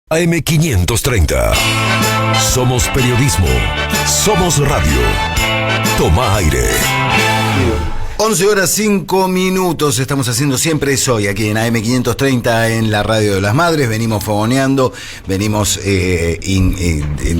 AM530. Somos periodismo. Somos radio. Toma aire. 11 horas 5 minutos, estamos haciendo Siempre es Hoy aquí en AM530 en la Radio de las Madres. Venimos fogoneando, venimos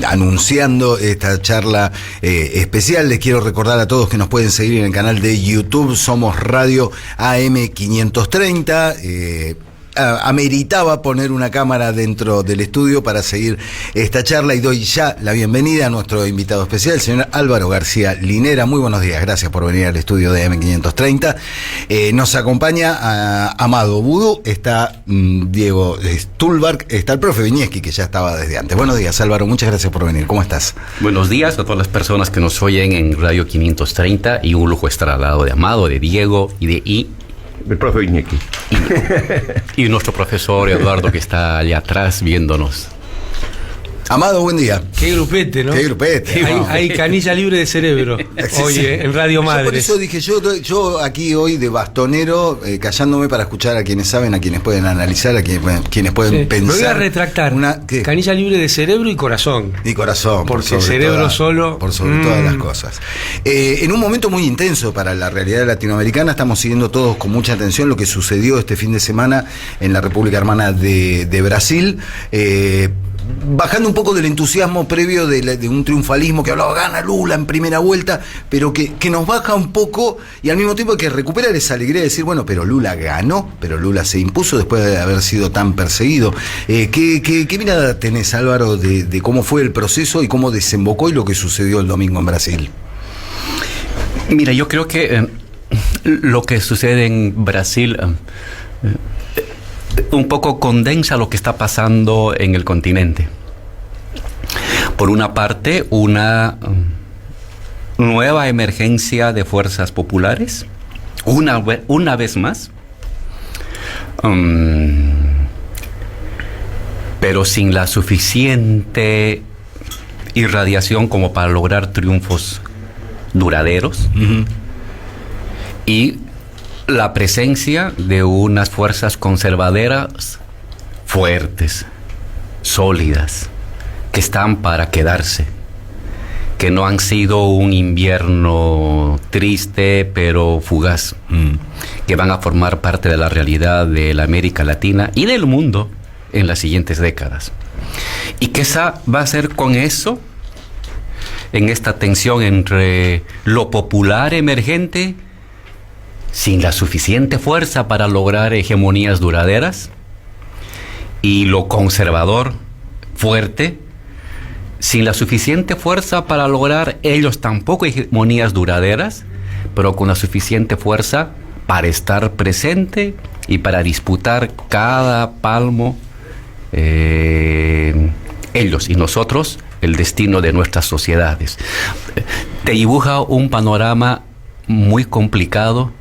anunciando esta charla especial. Les quiero recordar a todos que nos pueden seguir en el canal de YouTube Somos Radio AM530. Ameritaba poner una cámara dentro del estudio para seguir esta charla y doy ya la bienvenida a nuestro invitado especial, el señor Álvaro García Linera. Muy buenos días, gracias por venir al estudio de AM530. Nos acompaña Amado Vudú, está Diego Stulbark, está el profe Viñeski, que ya estaba desde antes. Buenos días, Álvaro, muchas gracias por venir. ¿Cómo estás? Buenos días a todas las personas que nos oyen en Radio 530 y un lujo estar al lado de Amado, de Diego y de el profe Iñaki. Y nuestro profesor Eduardo, que está allá atrás viéndonos. Amado, buen día. Qué grupete, ¿no? Qué grupete. Hay canilla libre de cerebro hoy en Radio Madres. Por eso dije, yo aquí hoy de bastonero, callándome para escuchar a quienes saben, a quienes pueden analizar, a quienes pueden pensar. Me voy a retractar. Canilla libre de cerebro y corazón. Y corazón. Porque cerebro solo. Por sobre todas las cosas. En un momento muy intenso para la realidad latinoamericana, estamos siguiendo todos con mucha atención lo que sucedió este fin de semana en la República Hermana de Brasil. Bajando un poco del entusiasmo previo de un triunfalismo que hablaba, gana Lula en primera vuelta, pero que nos baja un poco y al mismo tiempo hay que recuperar esa alegría de decir, bueno, pero Lula ganó, pero Lula se impuso después de haber sido tan perseguido. ¿Qué mirada tenés, Álvaro, de cómo fue el proceso y cómo desembocó y lo que sucedió el domingo en Brasil? Mira, yo creo que lo que sucede en Brasil un poco condensa lo que está pasando en el continente. Por una parte, una nueva emergencia de fuerzas populares, una vez más, pero sin la suficiente irradiación como para lograr triunfos duraderos. Uh-huh. Y la presencia de unas fuerzas conservadoras fuertes, sólidas, que están para quedarse, que no han sido un invierno triste pero fugaz, que van a formar parte de la realidad de la América Latina y del mundo en las siguientes décadas. ¿Y qué va a hacer con eso? En esta tensión entre lo popular emergente sin la suficiente fuerza para lograr hegemonías duraderas, y lo conservador fuerte, sin la suficiente fuerza para lograr ellos tampoco hegemonías duraderas, pero con la suficiente fuerza para estar presente y para disputar cada palmo, ellos y nosotros, el destino de nuestras sociedades. Te dibuja un panorama muy complicado,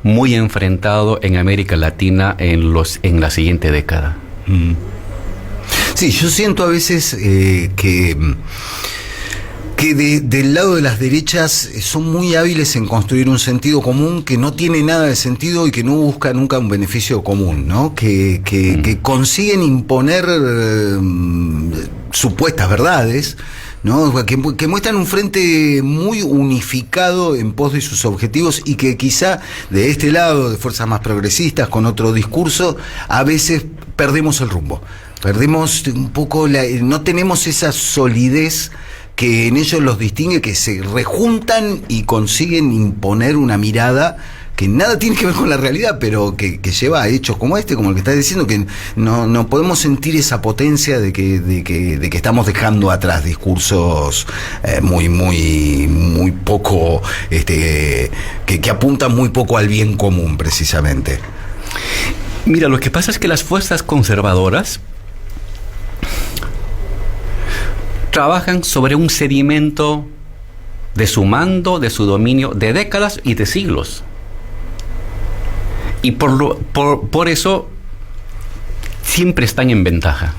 muy enfrentado en América Latina en la siguiente década. Sí, yo siento a veces que del lado de las derechas son muy hábiles en construir un sentido común que no tiene nada de sentido y que no busca nunca un beneficio común, ¿no? Que consiguen imponer supuestas verdades, ¿no? Que muestran un frente muy unificado en pos de sus objetivos y que quizá de este lado, de fuerzas más progresistas, con otro discurso, a veces perdemos el rumbo. Perdemos un poco, no tenemos esa solidez que en ellos los distingue, que se rejuntan y consiguen imponer una mirada que nada tiene que ver con la realidad, pero que lleva a hechos como este, como el que estás diciendo, que no podemos sentir esa potencia de que estamos dejando atrás discursos muy poco, que apuntan muy poco al bien común, precisamente. Mira, lo que pasa es que las fuerzas conservadoras trabajan sobre un sedimento de su mando, de su dominio, de décadas y de siglos. Y por eso siempre están en ventaja.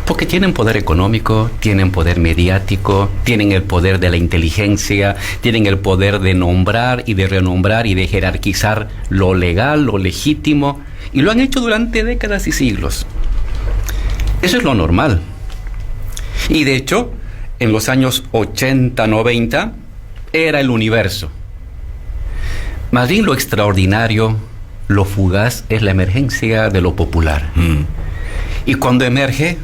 Porque tienen poder económico, tienen poder mediático, tienen el poder de la inteligencia, tienen el poder de nombrar y de renombrar y de jerarquizar lo legal, lo legítimo, y lo han hecho durante décadas y siglos. Eso es lo normal. Y de hecho, en los años 80, 90, era el universo. Más bien lo extraordinario, lo fugaz, es la emergencia de lo popular. Y cuando emerge,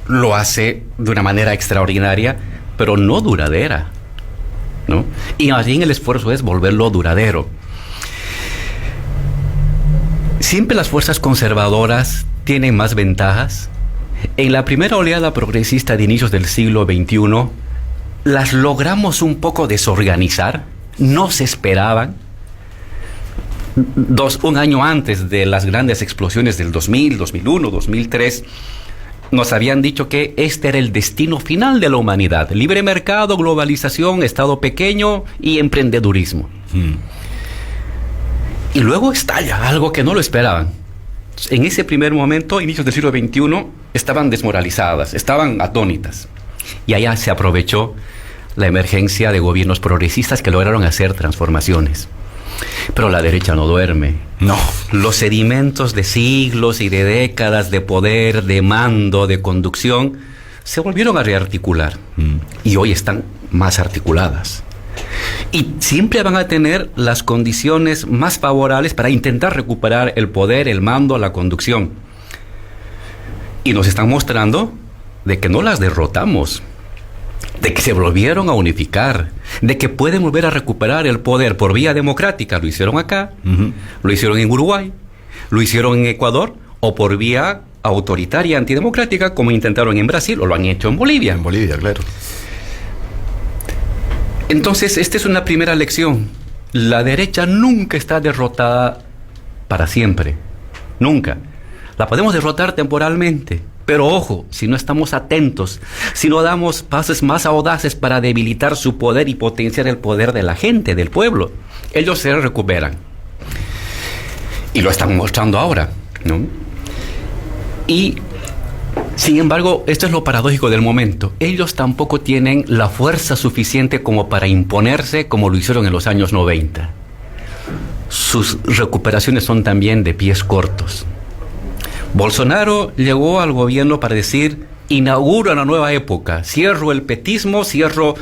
lo hace de una manera extraordinaria, pero no duradera, ¿no? Y más bien el esfuerzo es volverlo duradero. Siempre las fuerzas conservadoras tienen más ventajas. En la primera oleada progresista de inicios del siglo XXI, las logramos un poco desorganizar, no se esperaban. Un año antes de las grandes explosiones del 2000, 2001, 2003, nos habían dicho que este era el destino final de la humanidad: libre mercado, globalización, Estado pequeño y emprendedurismo. Y luego estalla algo que no lo esperaban. En ese primer momento, inicios del siglo XXI, estaban desmoralizadas, estaban atónitas. Y allá se aprovechó la emergencia de gobiernos progresistas que lograron hacer transformaciones. Pero la derecha no duerme. No. Los sedimentos de siglos y de décadas de poder, de mando, de conducción, se volvieron a rearticular. Y hoy están más articuladas. Y siempre van a tener las condiciones más favorables para intentar recuperar el poder, el mando, la conducción. Y nos están mostrando de que no las derrotamos, de que se volvieron a unificar, de que pueden volver a recuperar el poder por vía democrática. Lo hicieron acá, lo hicieron en Uruguay, lo hicieron en Ecuador, o por vía autoritaria, antidemocrática, como intentaron en Brasil, o lo han hecho en Bolivia. En Bolivia, claro. Entonces, esta es una primera lección. La derecha nunca está derrotada para siempre. Nunca. La podemos derrotar temporalmente. Pero ojo, si no estamos atentos, si no damos pasos más audaces para debilitar su poder y potenciar el poder de la gente, del pueblo, ellos se recuperan. Y lo están mostrando ahora, ¿no? Y, sin embargo, esto es lo paradójico del momento. Ellos tampoco tienen la fuerza suficiente como para imponerse como lo hicieron en los años 90. Sus recuperaciones son también de pies cortos. Bolsonaro llegó al gobierno para decir: inauguro una nueva época, cierro el petismo, cierro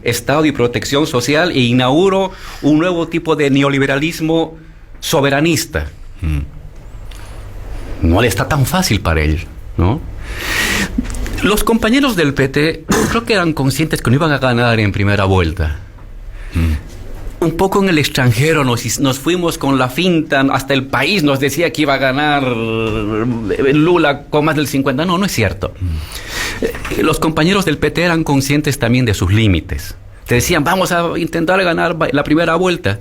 Estado y protección social e inauguro un nuevo tipo de neoliberalismo soberanista. No le está tan fácil para él, ¿no? Los compañeros del PT creo que eran conscientes que no iban a ganar en primera vuelta. Un poco en el extranjero nos fuimos con la finta, hasta el país nos decía que iba a ganar Lula con más del 50%. No es cierto. Los compañeros del PT eran conscientes también de sus límites. Te decían: vamos a intentar ganar la primera vuelta.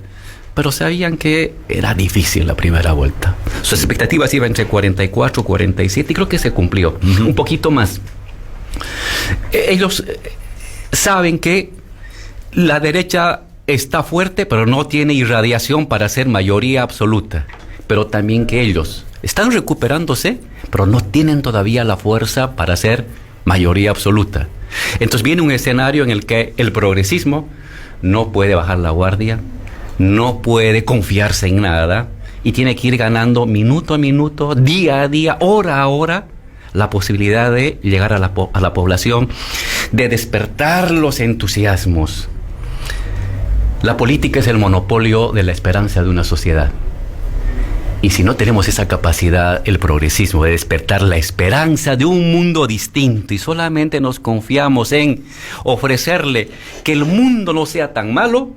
Pero sabían que era difícil la primera vuelta. Sus expectativas iban entre 44, 47 y creo que se cumplió. Un poquito más. Ellos saben que la derecha está fuerte, pero no tiene irradiación para ser mayoría absoluta. Pero también que ellos están recuperándose, pero no tienen todavía la fuerza para ser mayoría absoluta. Entonces viene un escenario en el que el progresismo no puede bajar la guardia, no puede confiarse en nada y tiene que ir ganando minuto a minuto, día a día, hora a hora, la posibilidad de llegar a la población, de despertar los entusiasmos. La política es el monopolio de la esperanza de una sociedad. Y si no tenemos esa capacidad, el progresismo, de despertar la esperanza de un mundo distinto y solamente nos confiamos en ofrecerle que el mundo no sea tan malo,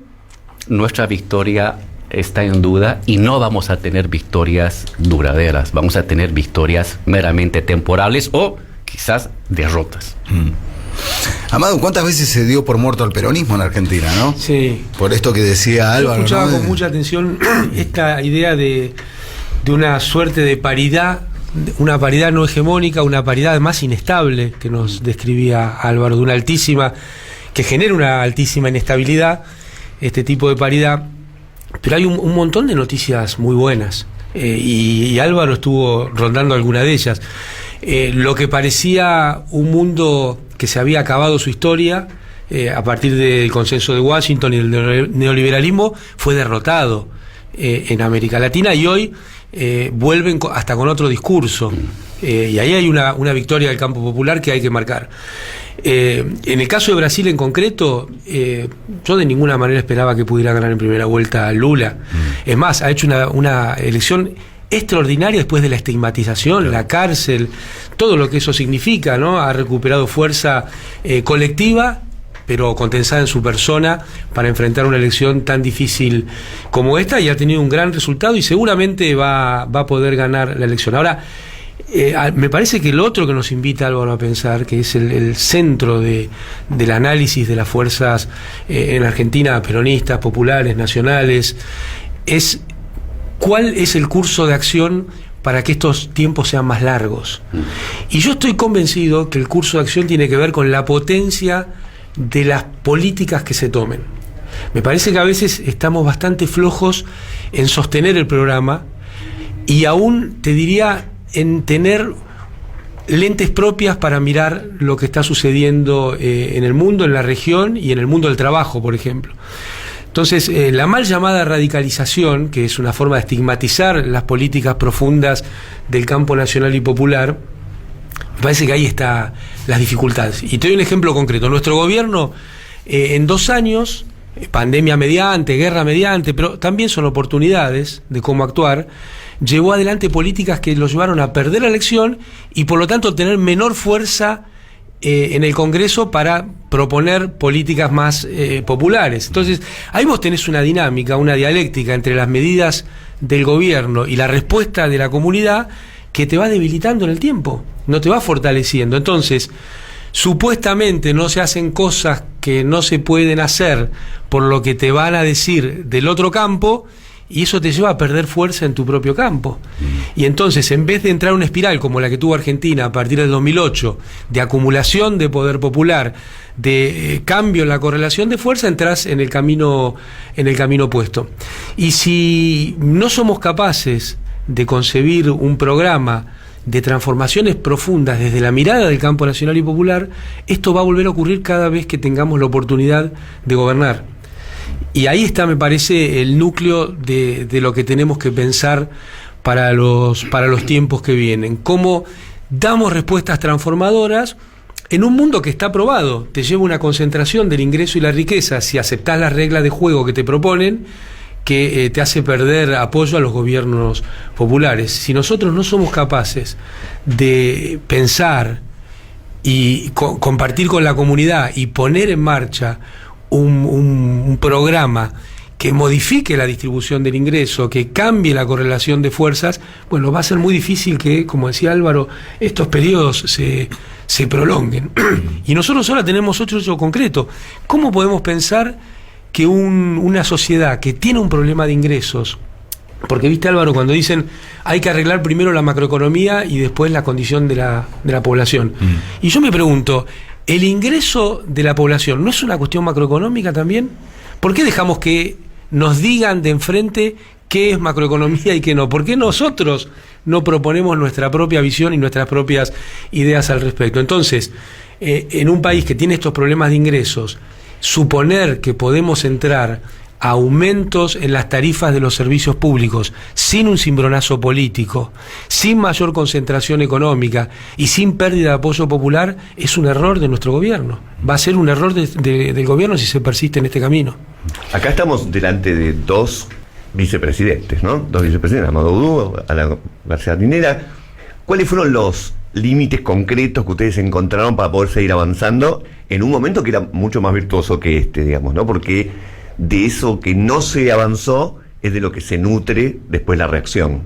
nuestra victoria está en duda y no vamos a tener victorias duraderas. Vamos a tener victorias meramente temporales o quizás derrotas. Amado, ¿cuántas veces se dio por muerto el peronismo en Argentina, no? Sí. Por esto que decía Álvaro. Yo escuchaba, ¿no?, con mucha atención esta idea de una suerte de paridad, una paridad no hegemónica, una paridad más inestable que nos describía Álvaro, de una altísima, que genera una altísima inestabilidad, este tipo de paridad. Pero hay un montón de noticias muy buenas, y Álvaro estuvo rondando alguna de ellas. Lo que parecía un mundo que se había acabado su historia a partir del consenso de Washington y el neoliberalismo fue derrotado. en América Latina, y hoy vuelven hasta con otro discurso. Y ahí hay una victoria del campo popular que hay que marcar. En el caso de Brasil en concreto, yo de ninguna manera esperaba que pudiera ganar en primera vuelta a Lula. Es más, ha hecho una elección extraordinaria después de la estigmatización, la cárcel, todo lo que eso significa, ¿no? Ha recuperado fuerza colectiva, pero condensada en su persona, para enfrentar una elección tan difícil como esta, y ha tenido un gran resultado y seguramente va a poder ganar la elección. Ahora, me parece que lo otro que nos invita, Álvaro, a pensar, que es el centro del análisis de las fuerzas en Argentina, peronistas, populares, nacionales, es cuál es el curso de acción para que estos tiempos sean más largos. Y yo estoy convencido que el curso de acción tiene que ver con la potencia de las políticas que se tomen. Me parece que a veces estamos bastante flojos en sostener el programa, y aún te diría en tener lentes propias para mirar lo que está sucediendo en el mundo, en la región y en el mundo del trabajo, por ejemplo. Entonces, la mal llamada radicalización, que es una forma de estigmatizar las políticas profundas del campo nacional y popular, me parece que ahí están las dificultades. Y te doy un ejemplo concreto. Nuestro gobierno, en 2 años, pandemia mediante, guerra mediante, pero también son oportunidades de cómo actuar, llevó adelante políticas que lo llevaron a perder la elección y por lo tanto tener menor fuerza en el Congreso para proponer políticas más populares. Entonces, ahí vos tenés una dinámica, una dialéctica entre las medidas del gobierno y la respuesta de la comunidad que te va debilitando en el tiempo, no te va fortaleciendo. Entonces, supuestamente no se hacen cosas que no se pueden hacer por lo que te van a decir del otro campo, y eso te lleva a perder fuerza en tu propio campo. Y entonces, en vez de entrar en una espiral como la que tuvo Argentina a partir del 2008, de acumulación de poder popular, de cambio en la correlación de fuerza, entras en el camino opuesto. Y si no somos capaces de concebir un programa de transformaciones profundas desde la mirada del campo nacional y popular, esto va a volver a ocurrir cada vez que tengamos la oportunidad de gobernar. Y ahí está, me parece, el núcleo de lo que tenemos que pensar para los tiempos que vienen. Cómo damos respuestas transformadoras en un mundo que está probado. Te lleva una concentración del ingreso y la riqueza, si aceptás las reglas de juego que te proponen, que te hace perder apoyo a los gobiernos populares. Si nosotros no somos capaces de pensar y compartir con la comunidad y poner en marcha un programa que modifique la distribución del ingreso, que cambie la correlación de fuerzas, bueno, va a ser muy difícil que, como decía Álvaro, estos periodos se prolonguen. Y nosotros ahora tenemos otro hecho concreto. ¿Cómo podemos pensar que una sociedad que tiene un problema de ingresos, porque viste, Álvaro, cuando dicen hay que arreglar primero la macroeconomía y después la condición de la población? Y yo me pregunto, ¿el ingreso de la población no es una cuestión macroeconómica también? ¿Por qué dejamos que nos digan de enfrente qué es macroeconomía y qué no? ¿Por qué nosotros no proponemos nuestra propia visión y nuestras propias ideas al respecto? Entonces, en un país que tiene estos problemas de ingresos, suponer que podemos entrar a aumentos en las tarifas de los servicios públicos sin un cimbronazo político, sin mayor concentración económica y sin pérdida de apoyo popular, es un error de nuestro gobierno. Va a ser un error del gobierno si se persiste en este camino. Acá estamos delante de 2 vicepresidentes, ¿no? 2 vicepresidentes, Amadou, Alan García Linera. ¿Cuáles fueron los límites concretos que ustedes encontraron para poder seguir avanzando en un momento que era mucho más virtuoso que este, digamos, ¿no? Porque de eso que no se avanzó es de lo que se nutre después la reacción.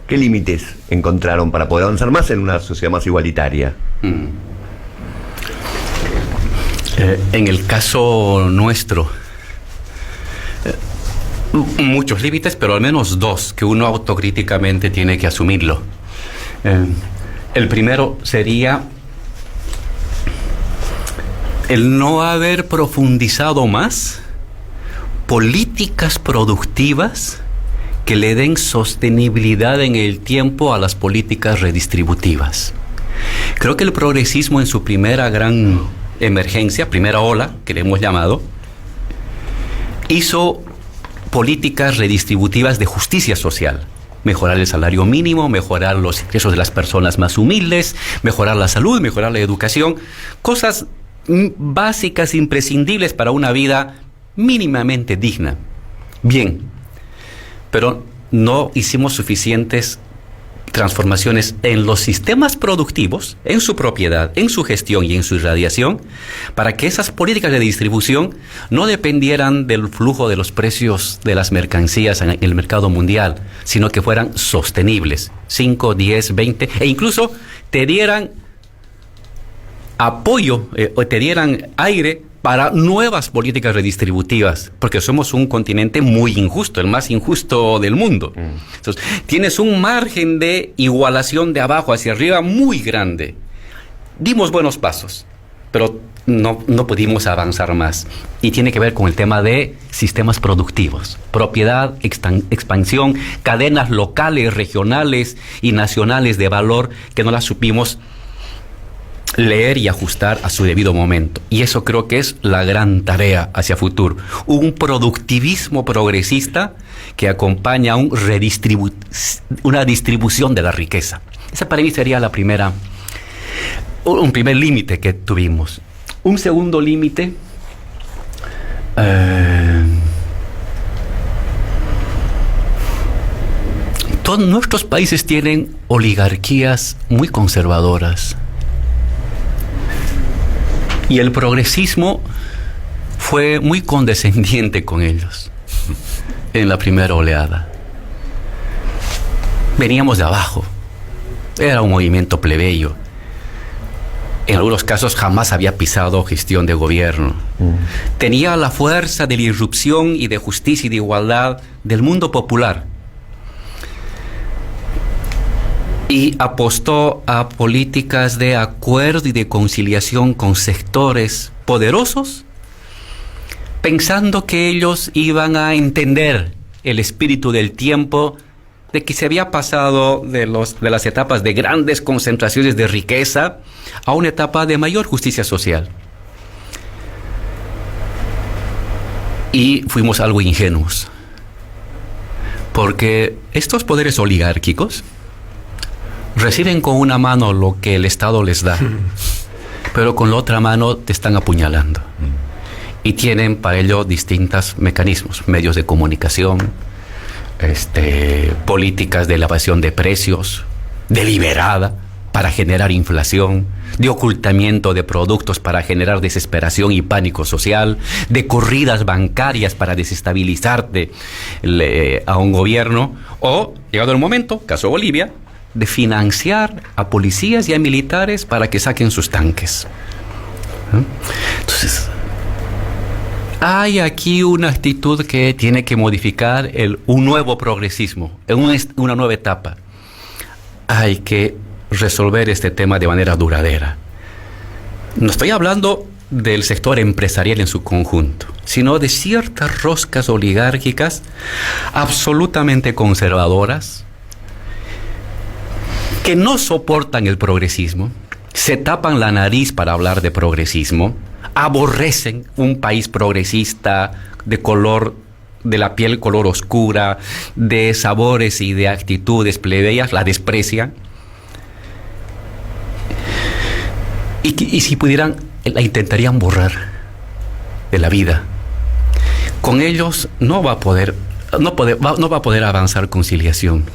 ¿Qué límites encontraron para poder avanzar más en una sociedad más igualitaria? En el caso nuestro, muchos límites, pero al menos 2 que uno autocríticamente tiene que asumirlo. El primero sería el no haber profundizado más políticas productivas que le den sostenibilidad en el tiempo a las políticas redistributivas. Creo que el progresismo en su primera gran emergencia, primera ola, que le hemos llamado, hizo políticas redistributivas de justicia social. Mejorar el salario mínimo, mejorar los ingresos de las personas más humildes, mejorar la salud, mejorar la educación. Cosas básicas, imprescindibles para una vida mínimamente digna. Bien, pero no hicimos suficientes transformaciones en los sistemas productivos, en su propiedad, en su gestión y en su irradiación, para que esas políticas de distribución no dependieran del flujo de los precios de las mercancías en el mercado mundial, sino que fueran sostenibles, 5, 10, 20, e incluso te dieran apoyo o te dieran aire para nuevas políticas redistributivas, porque somos un continente muy injusto, el más injusto del mundo. Entonces, tienes un margen de igualación de abajo hacia arriba muy grande. Dimos buenos pasos, pero no pudimos avanzar más. Y tiene que ver con el tema de sistemas productivos, propiedad, expansión, cadenas locales, regionales y nacionales de valor que no las supimos leer y ajustar a su debido momento. Y eso creo que es la gran tarea hacia futuro. Un productivismo progresista que acompaña a una distribución de la riqueza. Esa para mí sería un primer límite que tuvimos. Un segundo límite, todos nuestros países tienen oligarquías muy conservadoras. Y el progresismo fue muy condescendiente con ellos en la primera oleada. Veníamos de abajo. Era un movimiento plebeyo. En algunos casos jamás había pisado gestión de gobierno. Tenía la fuerza de la irrupción y de justicia y de igualdad del mundo popular. Y apostó a políticas de acuerdo y de conciliación con sectores poderosos, pensando que ellos iban a entender el espíritu del tiempo, de que se había pasado de las etapas de grandes concentraciones de riqueza a una etapa de mayor justicia social. Y fuimos algo ingenuos, porque estos poderes oligárquicos reciben con una mano lo que el Estado les da, pero con la otra mano te están apuñalando. Y tienen para ello distintos mecanismos, medios de comunicación, políticas de elevación de precios, deliberada, para generar inflación, de ocultamiento de productos para generar desesperación y pánico social, de corridas bancarias para desestabilizarte a un gobierno, o, llegado el momento, caso Bolivia, de financiar a policías y a militares para que saquen sus tanques. Entonces, hay aquí una actitud que tiene que modificar un nuevo progresismo, una nueva etapa. Hay que resolver este tema de manera duradera. No estoy hablando del sector empresarial en su conjunto, sino de ciertas roscas oligárquicas absolutamente conservadoras, que no soportan el progresismo, se tapan la nariz para hablar de progresismo, aborrecen un país progresista de la piel color oscura, de sabores y de actitudes plebeyas, la desprecian. Y si pudieran, la intentarían borrar de la vida. Con ellos no va a poder avanzar conciliación.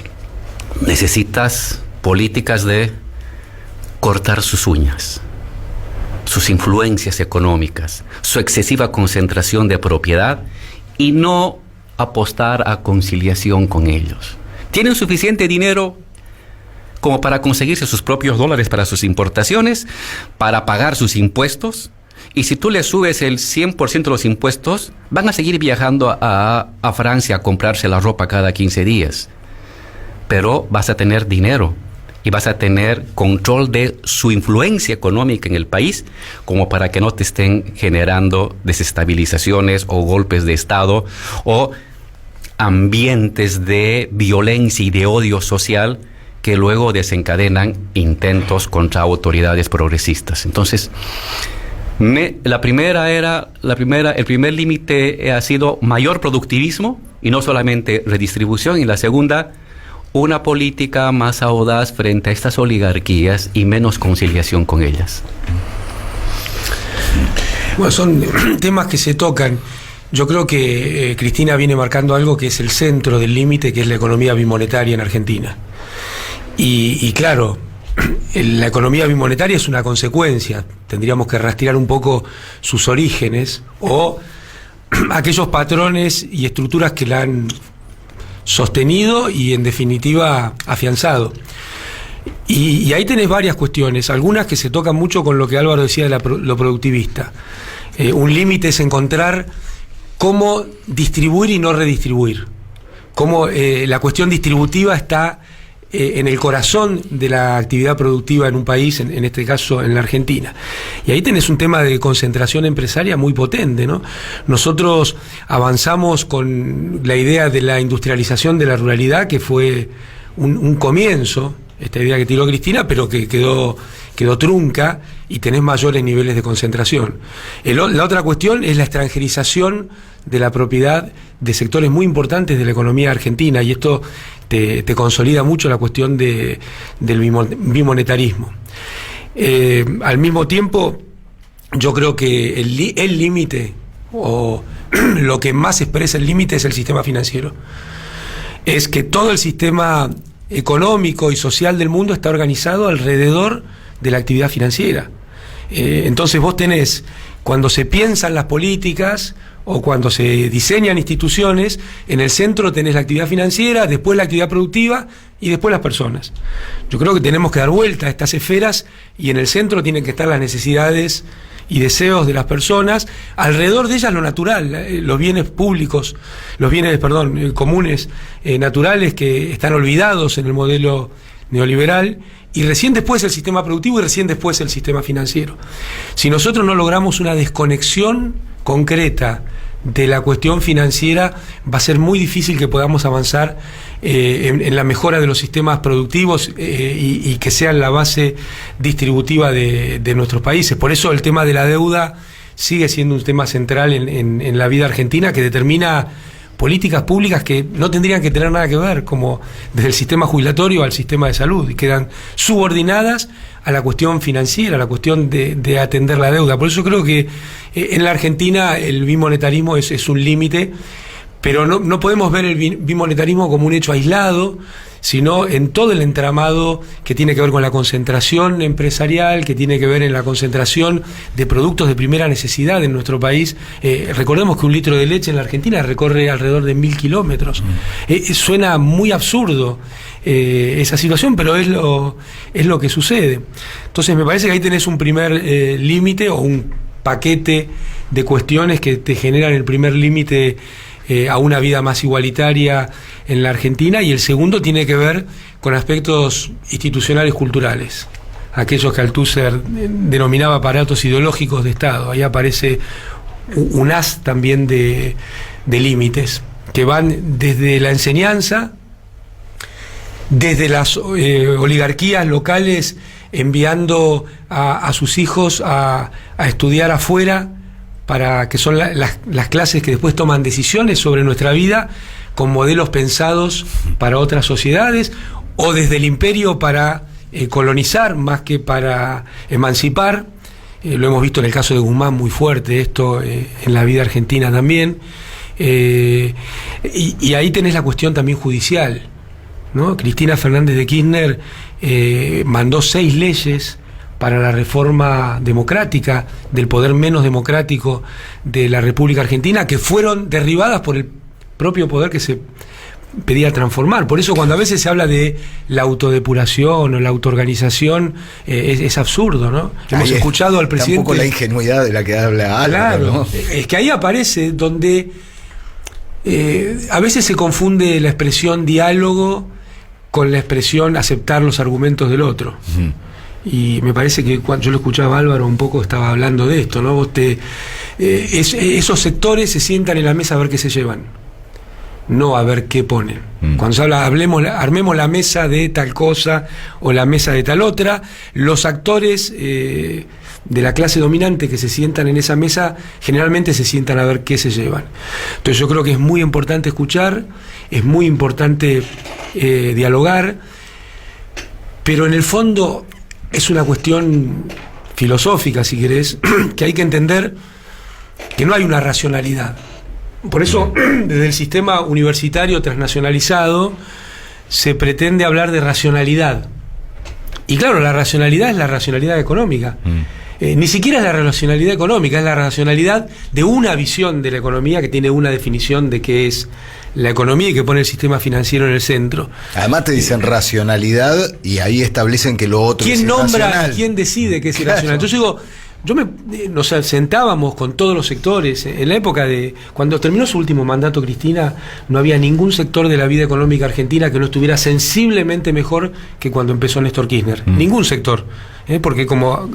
Necesitas políticas de cortar sus uñas, sus influencias económicas, su excesiva concentración de propiedad y no apostar a conciliación con ellos. Tienen suficiente dinero como para conseguirse sus propios dólares para sus importaciones, para pagar sus impuestos, y si tú les subes el 100% de los impuestos, van a seguir viajando a Francia a comprarse la ropa cada 15 días. Pero vas a tener dinero y vas a tener control de su influencia económica en el país, como para que no te estén generando desestabilizaciones o golpes de Estado o ambientes de violencia y de odio social que luego desencadenan intentos contra autoridades progresistas. Entonces, el primer límite ha sido mayor productivismo y no solamente redistribución. Y la segunda, una política más audaz frente a estas oligarquías y menos conciliación con ellas. Bueno, son temas que se tocan. Yo creo que Cristina viene marcando algo que es el centro del límite, que es la economía bimonetaria en Argentina. Y claro, la economía bimonetaria es una consecuencia. Tendríamos que rastrear un poco sus orígenes o aquellos patrones y estructuras que la han sostenido y en definitiva afianzado. Y ahí tenés varias cuestiones, algunas que se tocan mucho con lo que Álvaro decía de lo productivista. Un límite es encontrar cómo distribuir y no redistribuir, cómo la cuestión distributiva está en el corazón de la actividad productiva en un país, en este caso en la Argentina. Y ahí tenés un tema de concentración empresaria muy potente, ¿no? Nosotros avanzamos con la idea de la industrialización de la ruralidad, que fue un comienzo, esta idea que tiró Cristina, pero que quedó trunca, y tenés mayores niveles de concentración. La otra cuestión es la extranjerización de la propiedad de sectores muy importantes de la economía argentina, y esto te consolida mucho la cuestión del bimonetarismo. Al mismo tiempo, yo creo que el límite, o lo que más expresa el límite, es el sistema financiero. Es que todo el sistema económico y social del mundo está organizado alrededor de la actividad financiera. Entonces vos tenés, cuando se piensan las políticas o cuando se diseñan instituciones, en el centro tenés la actividad financiera, después la actividad productiva y después las personas. Yo creo que tenemos que dar vuelta a estas esferas, y en el centro tienen que estar las necesidades y deseos de las personas, alrededor de ellas lo natural, los bienes públicos, comunes, naturales, que están olvidados en el modelo neoliberal, y recién después el sistema productivo y recién después el sistema financiero. Si nosotros no logramos una desconexión concreta de la cuestión financiera, va a ser muy difícil que podamos avanzar en la mejora de los sistemas productivos y que sean la base distributiva de nuestros países. Por eso el tema de la deuda sigue siendo un tema central en la vida argentina, que determina políticas públicas que no tendrían que tener nada que ver, como desde el sistema jubilatorio al sistema de salud, y quedan subordinadas a la cuestión financiera, a la cuestión de atender la deuda. Por eso creo que en la Argentina el bimonetarismo es un límite, pero no podemos ver el bimonetarismo como un hecho aislado, sino en todo el entramado que tiene que ver con la concentración empresarial, que tiene que ver en la concentración de productos de primera necesidad en nuestro país. Recordemos que un litro de leche en la Argentina recorre alrededor de 1000 kilómetros. Suena muy absurdo esa situación, pero es lo que sucede. Entonces me parece que ahí tenés un primer límite, o un paquete de cuestiones que te generan el primer límite a una vida más igualitaria en la Argentina, y el segundo tiene que ver con aspectos institucionales culturales, aquellos que Althusser denominaba aparatos ideológicos de Estado. Ahí aparece un haz también de límites que van desde la enseñanza, desde las oligarquías locales enviando a sus hijos a estudiar afuera, para que son las clases que después toman decisiones sobre nuestra vida con modelos pensados para otras sociedades, o desde el imperio para colonizar más que para emancipar. Lo hemos visto en el caso de Guzmán muy fuerte esto, en la vida argentina también. Y ahí tenés la cuestión también judicial, ¿no? Cristina Fernández de Kirchner mandó 6 leyes para la reforma democrática del poder menos democrático de la República Argentina, que fueron derribadas por el propio poder que se pedía transformar. Por eso cuando a veces se habla de la autodepuración o la autoorganización, es absurdo, ¿no? Hemos escuchado al presidente... Tampoco la ingenuidad de la que habla Álvaro, claro, ¿no? Es que ahí aparece donde a veces se confunde la expresión diálogo con la expresión aceptar los argumentos del otro. Y me parece que cuando yo lo escuchaba a Álvaro un poco estaba hablando de esto, ¿no? Esos sectores se sientan en la mesa a ver qué se llevan. no a ver qué ponen. Cuando se habla, armemos la mesa de tal cosa o la mesa de tal otra, los actores de la clase dominante que se sientan en esa mesa generalmente se sientan a ver qué se llevan. Entonces yo creo que es muy importante escuchar, es muy importante dialogar, pero en el fondo es una cuestión filosófica, si querés, que hay que entender que no hay una racionalidad. Por eso, desde el sistema universitario transnacionalizado, se pretende hablar de racionalidad. Y claro, la racionalidad es la racionalidad económica. Ni siquiera es la racionalidad económica, es la racionalidad de una visión de la economía que tiene una definición de qué es la economía y que pone el sistema financiero en el centro. Además te dicen racionalidad y ahí establecen que lo otro es irracional. ¿Quién nombra, quién decide que es irracional? Entonces digo, nos sentábamos con todos los sectores. En la época de cuando terminó su último mandato Cristina, no había ningún sector de la vida económica argentina que no estuviera sensiblemente mejor que cuando empezó Néstor Kirchner. Ningún sector. Porque como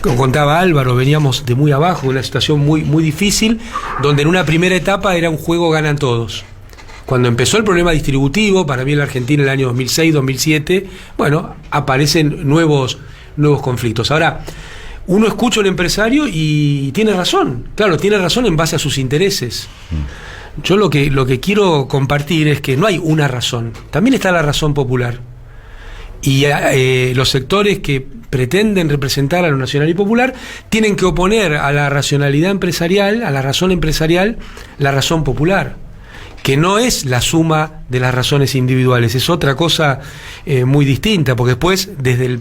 contaba Álvaro, veníamos de muy abajo, de una situación muy, muy difícil, donde en una primera etapa era un juego ganan todos. Cuando empezó el problema distributivo, para mí en la Argentina en el año 2006-2007, bueno, aparecen nuevos conflictos. Ahora, uno escucha a un empresario y tiene razón. Claro, tiene razón en base a sus intereses. Yo lo que quiero compartir es que no hay una razón. También está la razón popular. Y los sectores que pretenden representar a lo nacional y popular tienen que oponer a la racionalidad empresarial, a la razón empresarial, la razón popular, que no es la suma de las razones individuales, es otra cosa muy distinta, porque después desde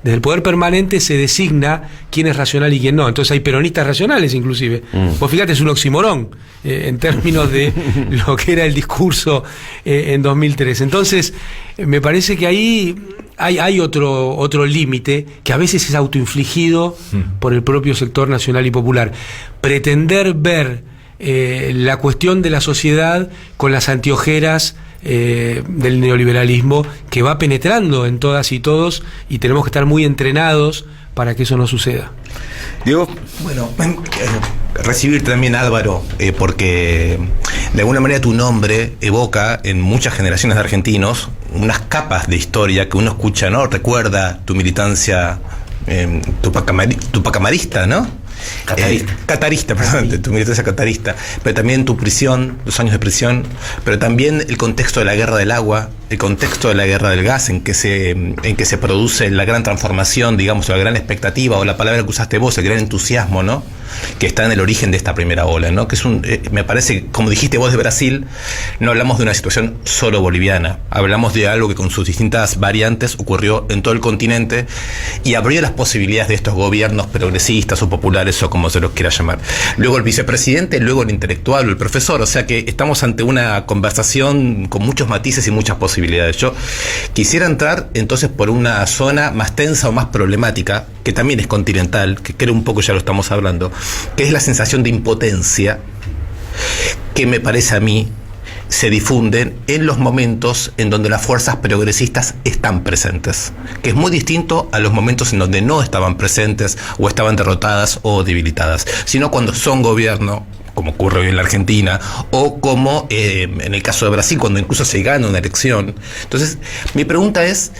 el poder permanente se designa quién es racional y quién no. Entonces hay peronistas racionales inclusive. Vos fíjate, es un oximorón en términos de lo que era el discurso en 2003. Entonces me parece que ahí hay otro límite que a veces es autoinfligido por el propio sector nacional y popular. Pretender ver la cuestión de la sociedad con las anteojeras del neoliberalismo que va penetrando en todas y todos, y tenemos que estar muy entrenados para que eso no suceda. Diego. Bueno, recibir también, Álvaro, porque de alguna manera tu nombre evoca en muchas generaciones de argentinos unas capas de historia que uno escucha, ¿no? Recuerda tu militancia tupacamarista, ¿no? Catarista, perdón, tu militancia catarista, pero también tu prisión, los años de prisión, pero también el contexto de la guerra del agua, el contexto de la guerra del gas, en que se produce la gran transformación, digamos, o la gran expectativa, o la palabra que usaste vos, el gran entusiasmo, ¿no? Que está en el origen de esta primera ola, ¿no? Que es me parece, como dijiste vos de Brasil, no hablamos de una situación solo boliviana, hablamos de algo que con sus distintas variantes ocurrió en todo el continente y abrió las posibilidades de estos gobiernos progresistas o populares o como se los quiera llamar. Luego el vicepresidente, luego el intelectual o el profesor, o sea que estamos ante una conversación con muchos matices y muchas posibilidades. Yo quisiera entrar entonces por una zona más tensa o más problemática, que también es continental, que creo un poco ya lo estamos hablando, que es la sensación de impotencia que me parece a mí se difunden en los momentos en donde las fuerzas progresistas están presentes, que es muy distinto a los momentos en donde no estaban presentes o estaban derrotadas o debilitadas, sino cuando son gobierno, como ocurre hoy en la Argentina, o como en el caso de Brasil, cuando incluso se gana una elección. Entonces, mi pregunta es,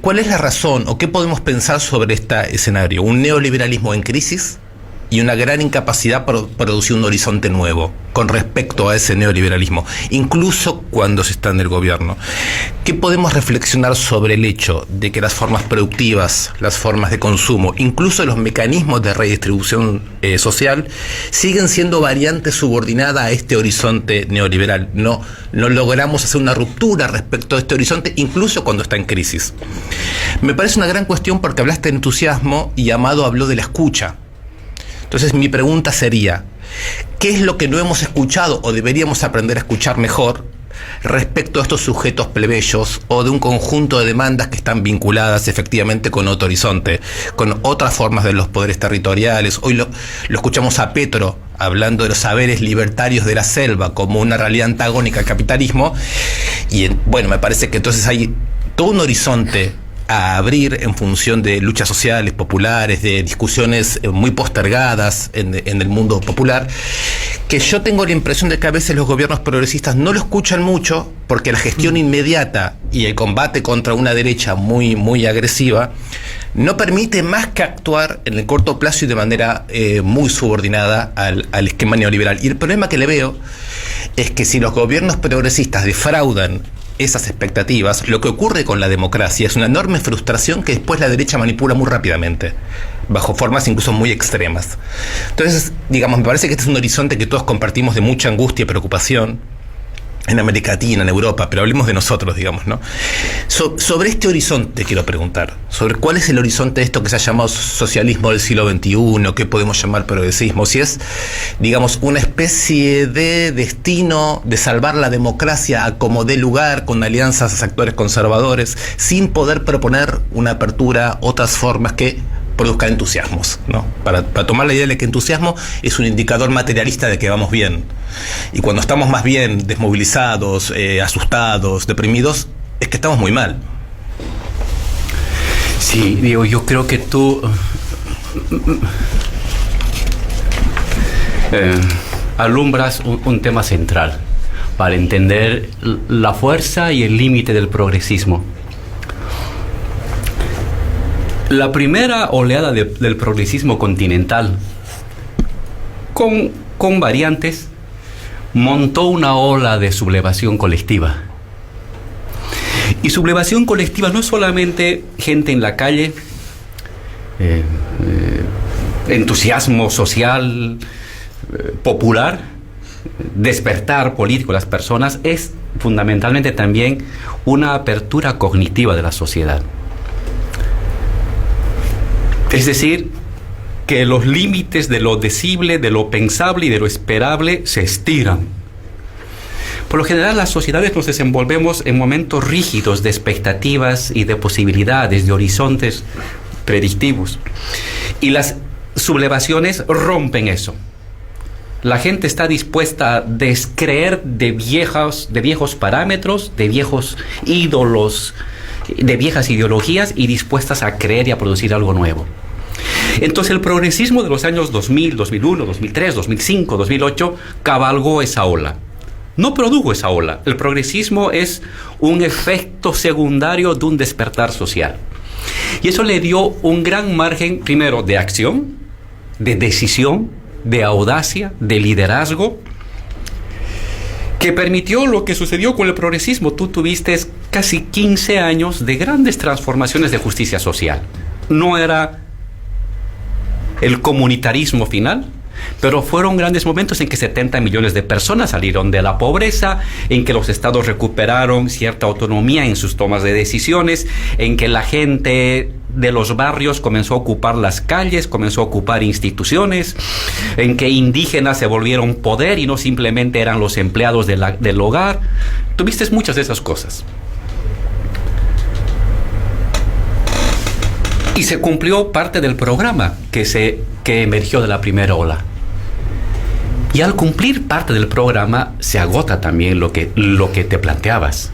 ¿cuál es la razón o qué podemos pensar sobre este escenario? ¿Un neoliberalismo en crisis y una gran incapacidad para producir un horizonte nuevo con respecto a ese neoliberalismo, incluso cuando se está en el gobierno? ¿Qué podemos reflexionar sobre el hecho de que las formas productivas, las formas de consumo, incluso los mecanismos de redistribución social, siguen siendo variantes subordinadas a este horizonte neoliberal? No logramos hacer una ruptura respecto a este horizonte, incluso cuando está en crisis. Me parece una gran cuestión porque hablaste de entusiasmo y Amado habló de la escucha. Entonces mi pregunta sería, ¿qué es lo que no hemos escuchado o deberíamos aprender a escuchar mejor respecto a estos sujetos plebeyos o de un conjunto de demandas que están vinculadas efectivamente con otro horizonte, con otras formas de los poderes territoriales? Hoy lo escuchamos a Petro hablando de los saberes libertarios de la selva como una realidad antagónica al capitalismo y bueno, me parece que entonces hay todo un horizonte a abrir en función de luchas sociales, populares, de discusiones muy postergadas en el mundo popular, que yo tengo la impresión de que a veces los gobiernos progresistas no lo escuchan mucho, porque la gestión inmediata y el combate contra una derecha muy, muy agresiva no permite más que actuar en el corto plazo y de manera muy subordinada al esquema neoliberal. Y el problema que le veo es que si los gobiernos progresistas defraudan esas expectativas, lo que ocurre con la democracia es una enorme frustración que después la derecha manipula muy rápidamente, bajo formas incluso muy extremas. Entonces, digamos, me parece que este es un horizonte que todos compartimos de mucha angustia y preocupación en América Latina, en Europa, pero hablemos de nosotros, digamos, ¿no? Sobre este horizonte quiero preguntar, sobre cuál es el horizonte de esto que se ha llamado socialismo del siglo XXI, que podemos llamar progresismo, si es, digamos, una especie de destino de salvar la democracia a como dé lugar, con alianzas a actores conservadores, sin poder proponer una apertura, otras formas que produzcan entusiasmos, ¿no? Para tomar la idea de que entusiasmo es un indicador materialista de que vamos bien. Y cuando estamos más bien desmovilizados, asustados, deprimidos, es que estamos muy mal. Sí, Diego, yo creo que tú alumbras un tema central para entender la fuerza y el límite del progresismo. La primera oleada del progresismo continental, con variantes, montó una ola de sublevación colectiva. Y sublevación colectiva no es solamente gente en la calle, entusiasmo social, popular, despertar político de las personas, es fundamentalmente también una apertura cognitiva de la sociedad. Es decir, que los límites de lo decible, de lo pensable y de lo esperable se estiran. Por lo general, las sociedades nos desenvolvemos en momentos rígidos de expectativas y de posibilidades, de horizontes predictivos. Y las sublevaciones rompen eso. La gente está dispuesta a descreer de viejos parámetros, de viejos ídolos, de viejas ideologías, y dispuestas a creer y a producir algo nuevo. Entonces el progresismo de los años 2000, 2001, 2003, 2005, 2008 cabalgó esa ola. No produjo esa ola. El progresismo es un efecto secundario de un despertar social. Y eso le dio un gran margen, primero, de acción, de decisión, de audacia, de liderazgo, que permitió lo que sucedió con el progresismo. Tú tuviste casi 15 años de grandes transformaciones de justicia social. No era el comunitarismo final, pero fueron grandes momentos en que 70 millones de personas salieron de la pobreza, en que los estados recuperaron cierta autonomía en sus tomas de decisiones, en que la gente de los barrios comenzó a ocupar las calles, comenzó a ocupar instituciones, en que indígenas se volvieron poder y no simplemente eran los empleados del hogar. Tuviste muchas de esas cosas. Y se cumplió parte del programa que emergió de la primera ola. Y al cumplir parte del programa, se agota también lo que te planteabas.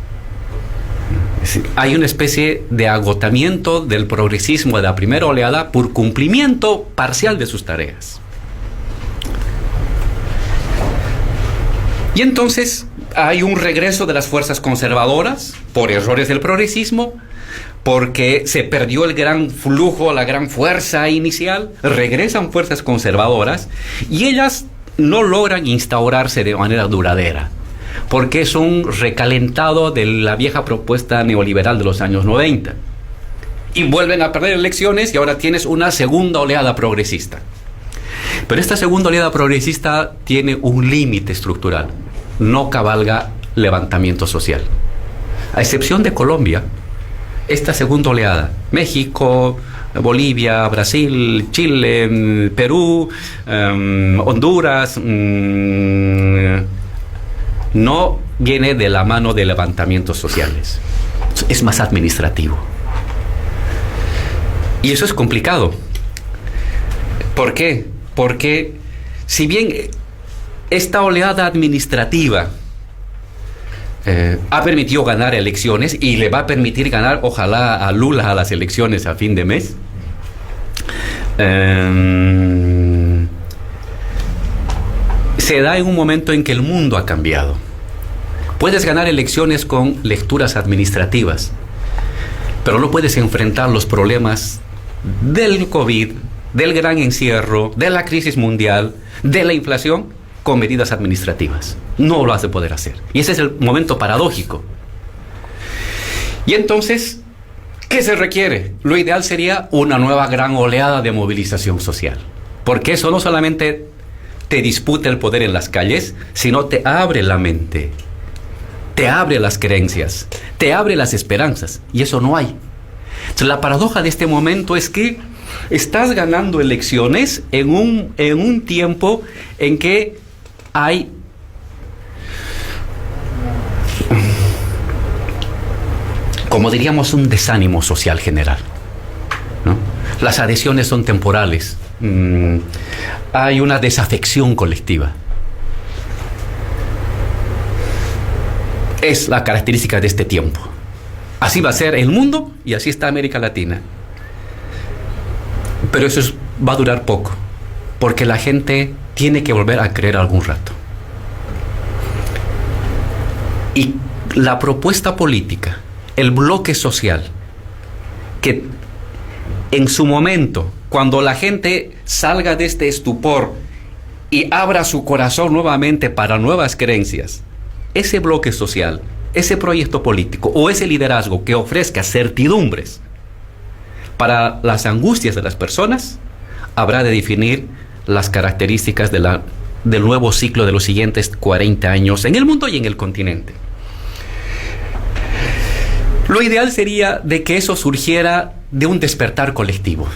Es decir, hay una especie de agotamiento del progresismo de la primera oleada por cumplimiento parcial de sus tareas. Y entonces hay un regreso de las fuerzas conservadoras por errores del progresismo, porque se perdió el gran flujo, la gran fuerza inicial. Regresan fuerzas conservadoras y ellas no logran instaurarse de manera duradera, porque es un recalentado de la vieja propuesta neoliberal de los años 90. Y vuelven a perder elecciones y ahora tienes una segunda oleada progresista. Pero esta segunda oleada progresista tiene un límite estructural. No cabalga levantamiento social. A excepción de Colombia, esta segunda oleada, México, Bolivia, Brasil, Chile, Perú, Honduras, no viene de la mano de levantamientos sociales. Es más administrativo. Y eso es complicado. ¿Por qué? Porque si bien esta oleada administrativa ha permitido ganar elecciones y le va a permitir ganar, ojalá, a Lula a las elecciones a fin de mes. Se da en un momento en que el mundo ha cambiado. Puedes ganar elecciones con lecturas administrativas, pero no puedes enfrentar los problemas del COVID, del gran encierro, de la crisis mundial, de la inflación, con medidas administrativas. No lo has de poder hacer. Y ese es el momento paradójico. Y entonces, ¿qué se requiere? Lo ideal sería una nueva gran oleada de movilización social. Porque eso no solamente te disputa el poder en las calles, sino te abre la mente, te abre las creencias, te abre las esperanzas. Y eso no hay. Entonces, la paradoja de este momento es que estás ganando elecciones en un tiempo en que hay como diríamos un desánimo social general, ¿no? Las adhesiones son temporales, hay una desafección colectiva. Es la característica de este tiempo. Así va a ser el mundo y así está América Latina. Pero eso va a durar poco, porque la gente tiene que volver a creer algún rato. Y la propuesta política, el bloque social, que en su momento, cuando la gente salga de este estupor y abra su corazón nuevamente para nuevas creencias, ese bloque social, ese proyecto político o ese liderazgo que ofrezca certidumbres para las angustias de las personas, habrá de definir las características del nuevo ciclo de los siguientes 40 años en el mundo y en el continente. Lo ideal sería de que eso surgiera de un despertar colectivo.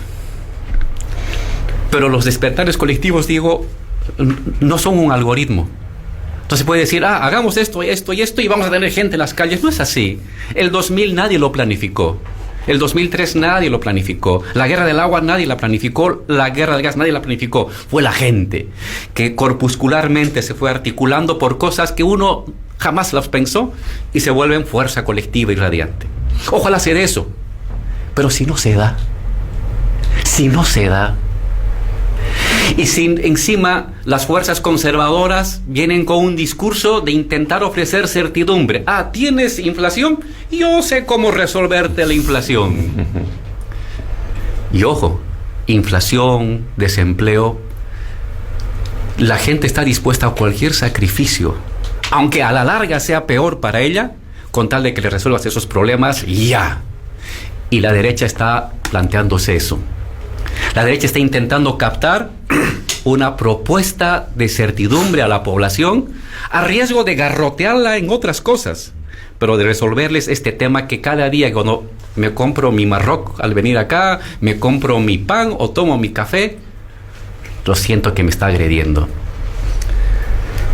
Pero los despertares colectivos, digo, no son un algoritmo. Entonces puede decir, hagamos esto, esto y esto y vamos a tener gente en las calles. No es así. El 2000 nadie lo planificó. El 2003 nadie lo planificó. La guerra del agua nadie la planificó. La guerra del gas nadie la planificó. Fue la gente que corpuscularmente se fue articulando por cosas que uno jamás las pensó y se vuelven fuerza colectiva y radiante. Ojalá se dé eso. Pero si no se da, y si encima las fuerzas conservadoras vienen con un discurso de intentar ofrecer certidumbre. ¿Tienes inflación? Yo sé cómo resolverte la inflación. Y ojo, inflación, desempleo, la gente está dispuesta a cualquier sacrificio, aunque a la larga sea peor para ella, con tal de que le resuelvas esos problemas ya. Y la derecha está planteándose eso. La derecha está intentando captar una propuesta de certidumbre a la población a riesgo de garrotearla en otras cosas, pero de resolverles este tema que cada día cuando me compro mi Marroc al venir acá, me compro mi pan o tomo mi café, lo siento que me está agrediendo.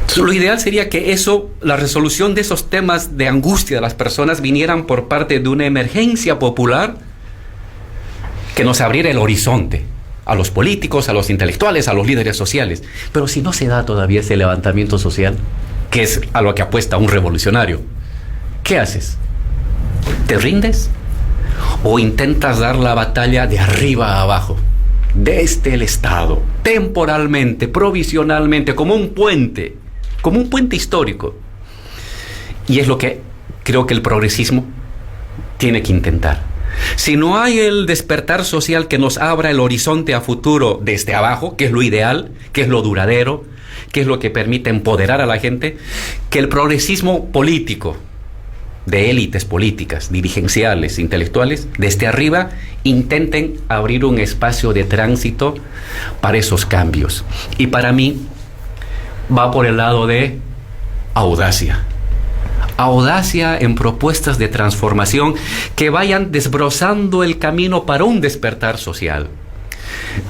Entonces, lo ideal sería que la resolución de esos temas de angustia de las personas vinieran por parte de una emergencia popular que nos abriera el horizonte a los políticos, a los intelectuales, a los líderes sociales. Pero si no se da todavía ese levantamiento social, que es a lo que apuesta un revolucionario, ¿qué haces? ¿Te rindes? ¿O intentas dar la batalla de arriba a abajo? Desde el Estado, temporalmente, provisionalmente, como un puente histórico. Y es lo que creo que el progresismo tiene que intentar. Si no hay el despertar social que nos abra el horizonte a futuro desde abajo, que es lo ideal, que es lo duradero, que es lo que permite empoderar a la gente, que el progresismo político, de élites políticas, dirigenciales, intelectuales, desde arriba, intenten abrir un espacio de tránsito para esos cambios. Y para mí va por el lado de audacia en propuestas de transformación que vayan desbrozando el camino para un despertar social.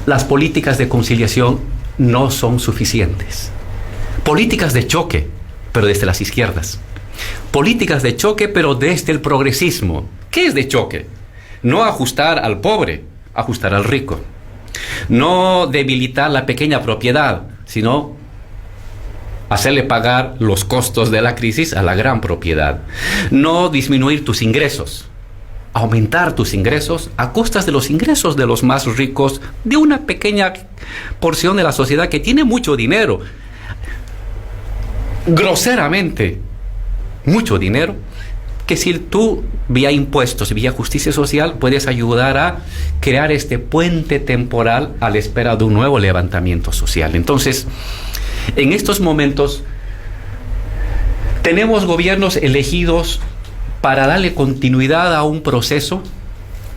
Las políticas de conciliación no son suficientes. Políticas de choque, pero desde las izquierdas. Políticas de choque, pero desde el progresismo. ¿Qué es de choque? No ajustar al pobre, ajustar al rico. No debilitar la pequeña propiedad, sino hacerle pagar los costos de la crisis a la gran propiedad. No disminuir tus ingresos, aumentar tus ingresos a costas de los ingresos de los más ricos, de una pequeña porción de la sociedad que tiene mucho dinero, groseramente mucho dinero, que si tú vía impuestos, vía justicia social, puedes ayudar a crear este puente temporal a la espera de un nuevo levantamiento social. Entonces, en estos momentos tenemos gobiernos elegidos para darle continuidad a un proceso,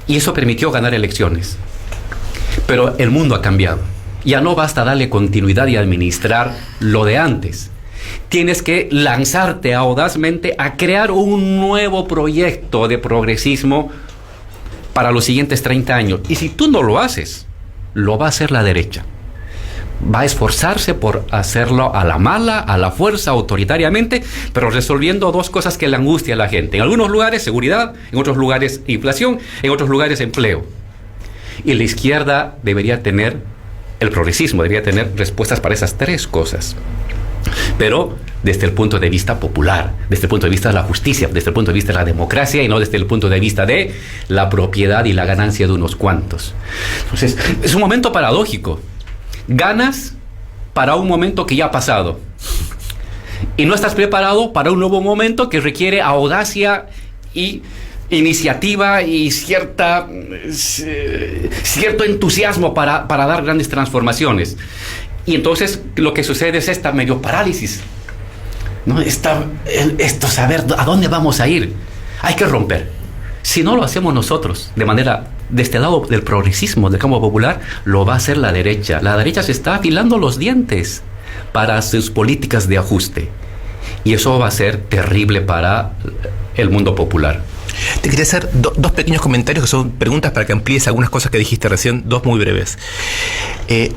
y eso permitió ganar elecciones. Pero el mundo ha cambiado. Ya no basta darle continuidad y administrar lo de antes. Tienes que lanzarte audazmente a crear un nuevo proyecto de progresismo para los siguientes 30 años. Y si tú no lo haces, lo va a hacer la derecha. Va a esforzarse por hacerlo a la mala, a la fuerza, autoritariamente, pero resolviendo dos cosas que le angustia a la gente. En algunos lugares, seguridad; en otros lugares, inflación; en otros lugares, empleo. Y la izquierda debería tener, el progresismo debería tener respuestas para esas tres cosas. Pero desde el punto de vista popular, desde el punto de vista de la justicia, desde el punto de vista de la democracia, y no desde el punto de vista de la propiedad y la ganancia de unos cuantos. Entonces, es un momento paradójico. Ganas para un momento que ya ha pasado, y no estás preparado para un nuevo momento que requiere audacia y iniciativa y cierto entusiasmo para dar grandes transformaciones. Y entonces lo que sucede es esta medio parálisis, ¿no? Esto saber a dónde vamos a ir. Hay que romper. Si no lo hacemos nosotros, de este lado del progresismo, del campo popular, lo va a hacer la derecha. La derecha se está afilando los dientes para sus políticas de ajuste. Y eso va a ser terrible para el mundo popular. Te quería hacer dos pequeños comentarios que son preguntas para que amplíes algunas cosas que dijiste recién, dos muy breves.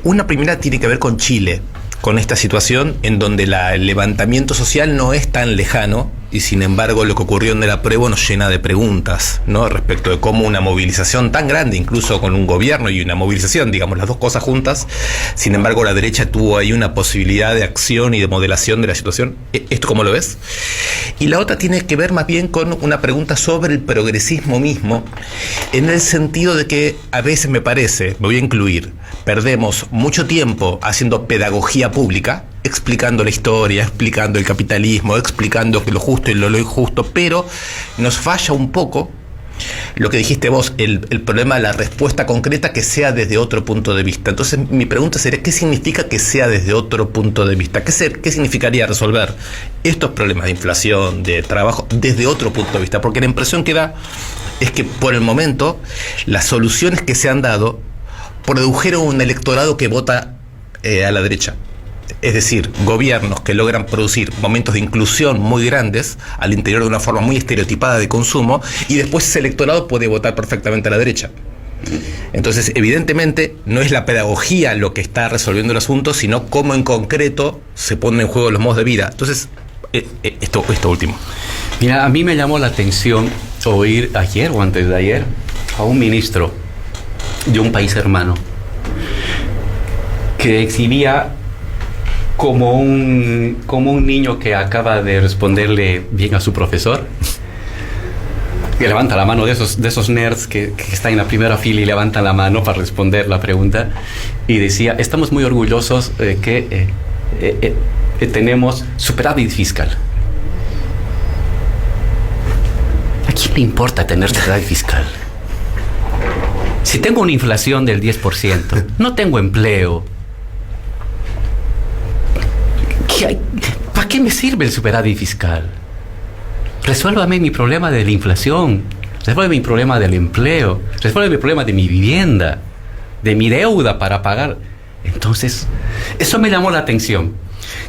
Una primera tiene que ver con Chile, con esta situación en donde el levantamiento social no es tan lejano, y sin embargo lo que ocurrió en el apruebo nos llena de preguntas, ¿no? Respecto de cómo una movilización tan grande, incluso con un gobierno y una movilización, digamos las dos cosas juntas, sin embargo la derecha tuvo ahí una posibilidad de acción y de modelación de la situación. ¿Esto cómo lo ves? Y la otra tiene que ver más bien con una pregunta sobre el progresismo mismo, en el sentido de que a veces me parece, me voy a incluir, perdemos mucho tiempo haciendo pedagogía pública, explicando la historia, explicando el capitalismo, explicando lo justo y lo injusto, pero nos falla un poco lo que dijiste vos, el problema de la respuesta concreta que sea desde otro punto de vista. Entonces mi pregunta sería, ¿qué significa que sea desde otro punto de vista? ¿Qué significaría resolver estos problemas de inflación, de trabajo, desde otro punto de vista? Porque la impresión que da es que por el momento las soluciones que se han dado produjeron un electorado que vota a la derecha. Es decir, gobiernos que logran producir momentos de inclusión muy grandes al interior de una forma muy estereotipada de consumo, y después ese electorado puede votar perfectamente a la derecha. Entonces, evidentemente, no es la pedagogía lo que está resolviendo el asunto, sino cómo en concreto se ponen en juego los modos de vida. Entonces, esto último. Mira, a mí me llamó la atención oír ayer o antes de ayer a un ministro de un país hermano que exhibía como un niño que acaba de responderle bien a su profesor, que levanta la mano, de esos nerds que están en la primera fila y levantan la mano para responder la pregunta, y decía: estamos muy orgullosos que tenemos superávit fiscal. ¿A quién le importa tener superávit fiscal? Si tengo una inflación del 10%, no tengo empleo, ¿para qué me sirve el superávit fiscal? Resuélvame mi problema de la inflación, resuélvame mi problema del empleo, resuélvame mi problema de mi vivienda, de mi deuda para pagar. Entonces, eso me llamó la atención.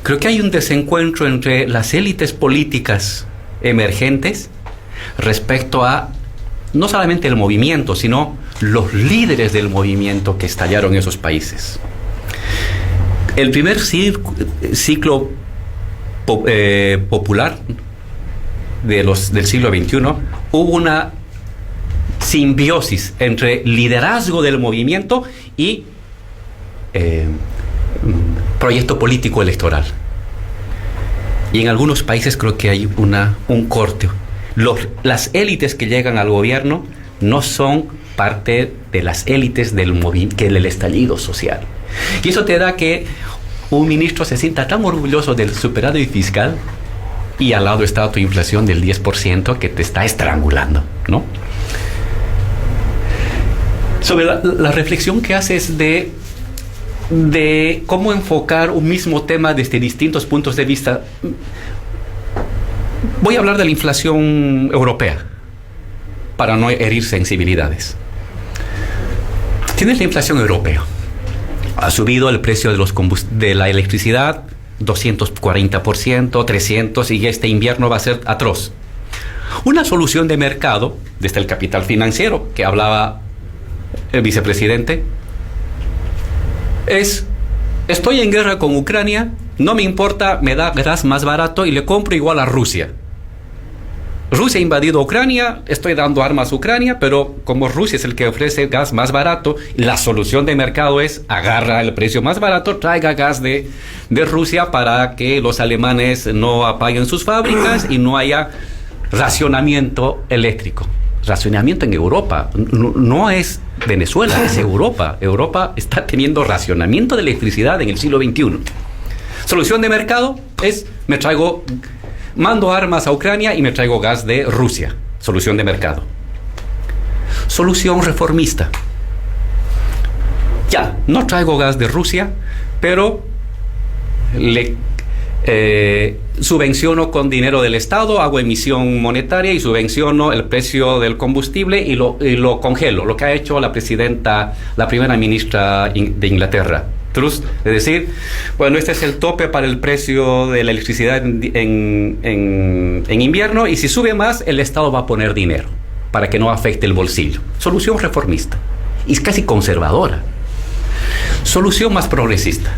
Creo que hay un desencuentro entre las élites políticas emergentes respecto a no solamente el movimiento, sino los líderes del movimiento que estallaron en esos países. El primer ciclo popular del siglo XXI hubo una simbiosis entre liderazgo del movimiento y proyecto político electoral. Y en algunos países creo que hay un corte. Las élites que llegan al gobierno no son parte de las élites del estallido social. Y eso te da que un ministro se sienta tan orgulloso del superávit fiscal y al lado está tu inflación del 10% que te está estrangulando, ¿no? Sobre la reflexión que haces de cómo enfocar un mismo tema desde distintos puntos de vista, voy a hablar de la inflación europea para no herir sensibilidades. Tienes la inflación europea. Ha subido el precio de la electricidad 240%, 300%, y este invierno va a ser atroz. Una solución de mercado, desde el capital financiero que hablaba el vicepresidente, estoy en guerra con Ucrania, no me importa, me da gas más barato y le compro igual a Rusia. Rusia ha invadido Ucrania, estoy dando armas a Ucrania, pero como Rusia es el que ofrece gas más barato, la solución de mercado es agarra el precio más barato, traiga gas de Rusia para que los alemanes no apaguen sus fábricas y no haya racionamiento eléctrico. Racionamiento en Europa, no es Venezuela, es Europa. Europa está teniendo racionamiento de electricidad en el siglo XXI. Solución de mercado es mando armas a Ucrania y me traigo gas de Rusia. Solución de mercado. Solución reformista. Ya, no traigo gas de Rusia, pero subvenciono con dinero del Estado, hago emisión monetaria y subvenciono el precio del combustible y lo congelo, lo que ha hecho la primera ministra de Inglaterra, Truss, es decir, bueno, este es el tope para el precio de la electricidad en invierno, y si sube más, el Estado va a poner dinero para que no afecte el bolsillo. Solución reformista y es casi conservadora. Solución más progresista.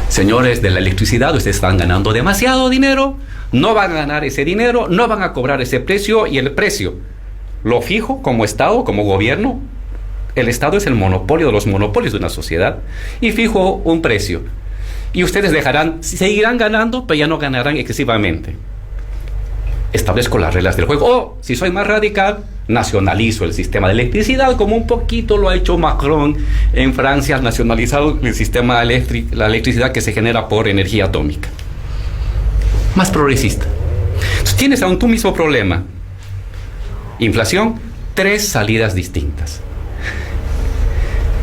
Señores de la electricidad, ustedes están ganando demasiado dinero, no van a ganar ese dinero, no van a cobrar ese precio, y el precio lo fijo como Estado, como gobierno. El Estado es el monopolio de los monopolios de una sociedad, y fijo un precio. Y ustedes seguirán ganando, pero ya no ganarán excesivamente. Establezco las reglas del juego. O, si soy más radical, nacionalizo el sistema de electricidad, como un poquito lo ha hecho Macron en Francia, nacionalizado el sistema la electricidad que se genera por energía atómica. Más progresista. Entonces, tienes aún tu mismo problema. Inflación, 3 salidas distintas.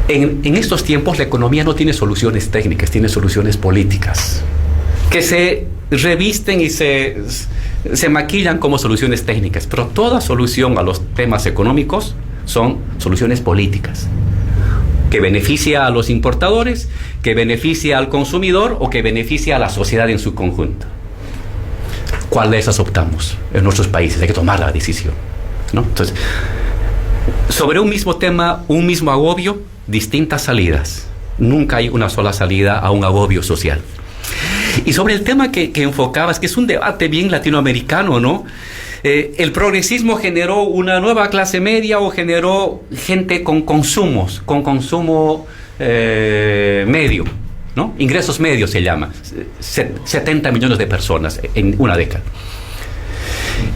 En estos tiempos la economía no tiene soluciones técnicas, tiene soluciones políticas, que se revisten y se maquillan como soluciones técnicas, pero toda solución a los temas económicos son soluciones políticas, que beneficia a los importadores, que beneficia al consumidor o que beneficia a la sociedad en su conjunto. ¿Cuál de esas optamos en nuestros países? Hay que tomar la decisión, ¿no? Entonces, sobre un mismo tema, un mismo agobio, distintas salidas. Nunca hay una sola salida a un agobio social. Y sobre el tema que enfocabas, que es un debate bien latinoamericano, ¿no? El progresismo generó una nueva clase media o generó gente con consumo medio, ¿no? Ingresos medios se llama. 70 millones de personas en una década.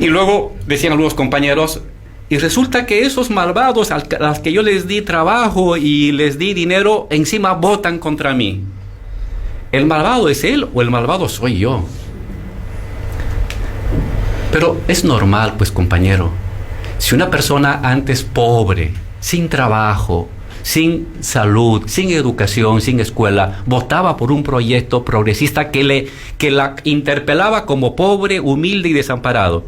Y luego decían algunos compañeros, y resulta que esos malvados a los que yo les di trabajo y les di dinero, encima votan contra mí. ¿El malvado es él o el malvado soy yo? Pero es normal, pues, compañero. Si una persona antes pobre, sin trabajo, sin salud, sin educación, sin escuela, votaba por un proyecto progresista que la interpelaba como pobre, humilde y desamparado,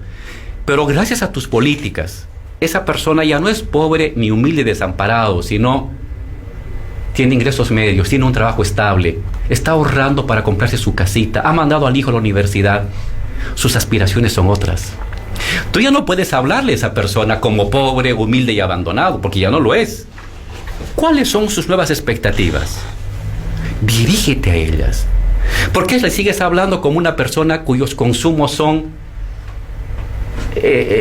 pero gracias a tus políticas, esa persona ya no es pobre ni humilde y desamparado, sino tiene ingresos medios, tiene un trabajo estable, está ahorrando para comprarse su casita, ha mandado al hijo a la universidad. Sus aspiraciones son otras. Tú ya no puedes hablarle a esa persona como pobre, humilde y abandonado, porque ya no lo es. ¿Cuáles son sus nuevas expectativas? Dirígete a ellas. ¿Por qué le sigues hablando como una persona cuyos consumos son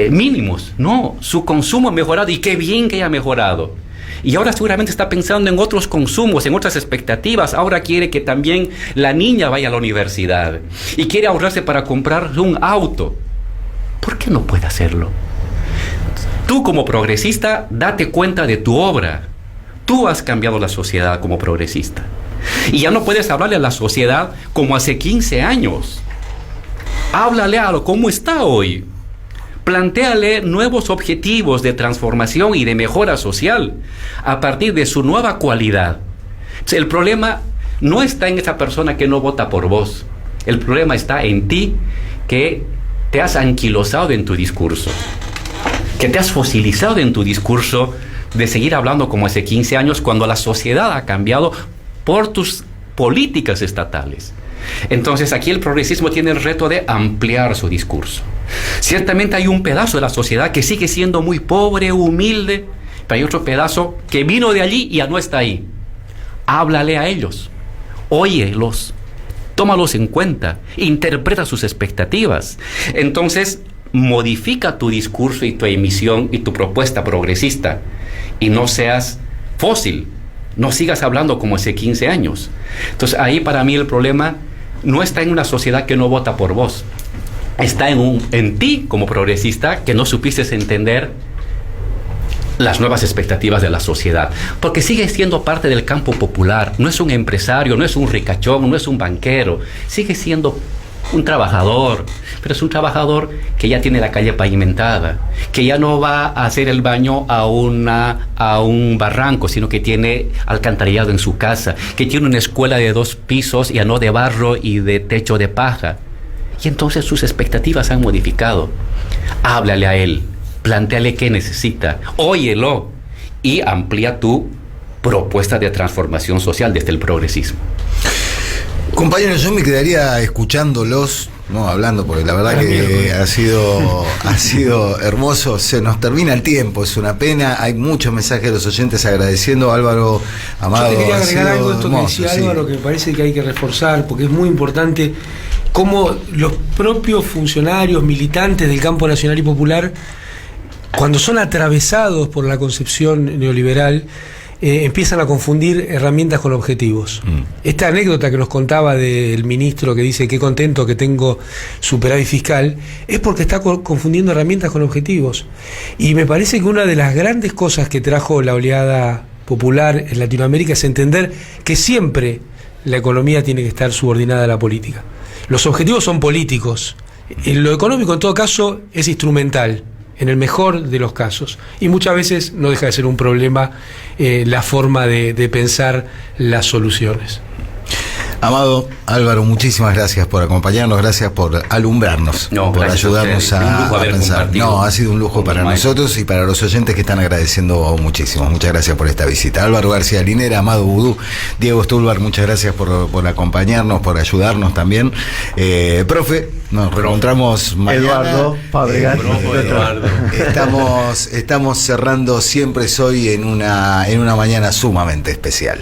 mínimos? No, su consumo ha mejorado, y qué bien que haya mejorado. Y ahora seguramente está pensando en otros consumos, en otras expectativas. Ahora quiere que también la niña vaya a la universidad y quiere ahorrarse para comprar un auto. ¿Por qué no puede hacerlo? Tú como progresista, date cuenta de tu obra. Tú has cambiado la sociedad como progresista. Y ya no puedes hablarle a la sociedad como hace 15 años. Háblale a lo cómo está hoy. Plantéale nuevos objetivos de transformación y de mejora social a partir de su nueva cualidad. El problema no está en esa persona que no vota por vos. El problema está en ti, que te has anquilosado en tu discurso, que te has fosilizado en tu discurso de seguir hablando como hace 15 años cuando la sociedad ha cambiado por tus políticas estatales. Entonces aquí el progresismo tiene el reto de ampliar su discurso. Ciertamente hay un pedazo de la sociedad que sigue siendo muy pobre, humilde, pero hay otro pedazo que vino de allí y ya no está ahí. Háblale a ellos, óyelos, tómalos en cuenta, interpreta sus expectativas. Entonces modifica tu discurso y tu emisión y tu propuesta progresista y no seas fósil, no sigas hablando como hace 15 años. Entonces ahí para mí el problema no está en una sociedad que no vota por vos, está en ti como progresista que no supiste entender las nuevas expectativas de la sociedad, porque sigue siendo parte del campo popular, no es un empresario, no es un ricachón, no es un banquero, sigue siendo un trabajador, pero es un trabajador que ya tiene la calle pavimentada, que ya no va a hacer el baño a un barranco, sino que tiene alcantarillado en su casa, que tiene una escuela de 2 pisos, ya no de barro y de techo de paja. Y entonces sus expectativas han modificado. Háblale a él, plantéale qué necesita, óyelo y amplía tu propuesta de transformación social desde el progresismo. Compañeros, yo me quedaría escuchándolos, no hablando, porque la verdad que ha sido hermoso. Se nos termina el tiempo, es una pena. Hay muchos mensajes de los oyentes agradeciendo. Álvaro, Amado, yo te quería agregar algo de esto hermoso, que decía Álvaro, que me parece que hay que reforzar, porque es muy importante cómo los propios funcionarios, militantes del campo nacional y popular, cuando son atravesados por la concepción neoliberal, empiezan a confundir herramientas con objetivos. Esta anécdota que nos contaba del ministro que dice qué contento que tengo superávit fiscal, es porque está confundiendo herramientas con objetivos. Y me parece que una de las grandes cosas que trajo la oleada popular en Latinoamérica es entender que siempre la economía tiene que estar subordinada a la política. Los objetivos son políticos. Lo económico, en todo caso, es instrumental, en el mejor de los casos, y muchas veces no deja de ser un problema la forma de pensar las soluciones. Amado, Álvaro, muchísimas gracias por acompañarnos, gracias por alumbrarnos, por ayudarnos a pensar. No, ha sido un lujo para nosotros y para los oyentes que están agradeciendo muchísimo. Muchas gracias por esta visita. Álvaro García Linera, Amado Vudú, Diego Stulbar, muchas gracias por acompañarnos, por ayudarnos también. Profe, nos reencontramos mañana. Eduardo Fabregat. Estamos cerrando Siempre Soy en una mañana sumamente especial.